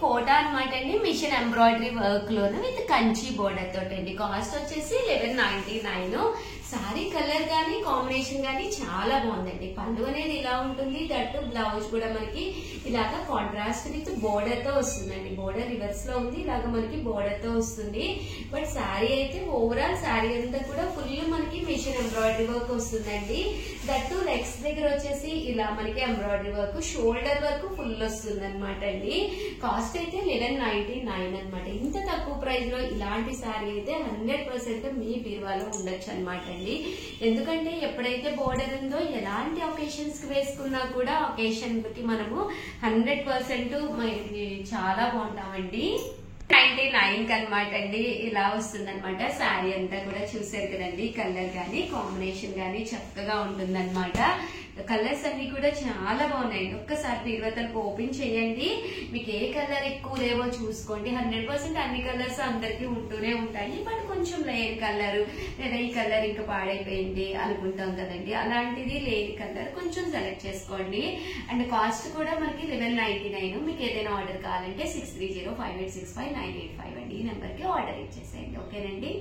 Quota అనమాట అండి, machine embroidery work లోను విత్ కంచి బోర్డర్ తోటి అండి. కాస్ట్ వచ్చేసి 1199. సారీ కలర్ గానీ కాంబినేషన్ గానీ చాలా బాగుందండి. పళ్ళు అనేది ఇలా ఉంటుంది, దట్టు బ్లౌజ్ కూడా మనకి ఇలాగా కాంట్రాస్ట్ విత్ బోర్డర్ తో వస్తుందండి. బోర్డర్ రివర్స్ లో ఉంది, ఇలాగ మనకి బోర్డర్ తో వస్తుంది. బట్ శారీ అయితే ఓవరాల్ శారీ అంతా కూడా ఫుల్ మనకి మిషన్ ఎంబ్రాయిడరీ వర్క్ వస్తుందండి. దట్టు లెగ్స్ దగ్గర వచ్చేసి ఇలా మనకి embroidery work, shoulder work full వస్తుంది అనమాట అండి. కాస్ట్ అయితే 1199 అనమాట. ఇంత తక్కువ ప్రైస్ లో ఇలాంటి శారీ అయితే 100% మీ బీరువాలో ఉండొచ్చు అనమాట అండి. ఎందుకంటే ఎప్పుడైతే బోర్డర్ ఉందో ఎలాంటి ఒకేషన్స్ కి వేసుకున్నా కూడా ఒకేషన్ కి మనము 100% చాలా బాగుంటామండి. 99 అనమాట అండి. ఇలా వస్తుంది అనమాట. శారీ అంతా కూడా చూసారు కదండి. కలర్ గానీ కాంబినేషన్ గానీ చక్కగా ఉంటుంది అనమాట. కలర్స్ అన్ని కూడా చాలా బాగున్నాయండి. ఒక్కసారి బీరువాతలకు ఓపెన్ చేయండి, మీకు ఏ కలర్ ఎక్కువ లేవో చూసుకోండి. 100% అన్ని కలర్స్ అందరికి ఉంటూనే ఉంటాయి. బట్ కొంచెం లేని కలర్ లేదా ఈ కలర్ ఇంకా పాడైపోయింది అనుకుంటాం కదండి, అలాంటిది లేని కలర్ కొంచెం సెలెక్ట్ చేసుకోండి. అండ్ కాస్ట్ కూడా మనకి 1199. మీకు ఏదైనా ఆర్డర్ కావాలంటే 6305865985 అండి. ఈ నెంబర్ కి ఆర్డర్ ఇచ్చేసేయండి. ఓకేనండి.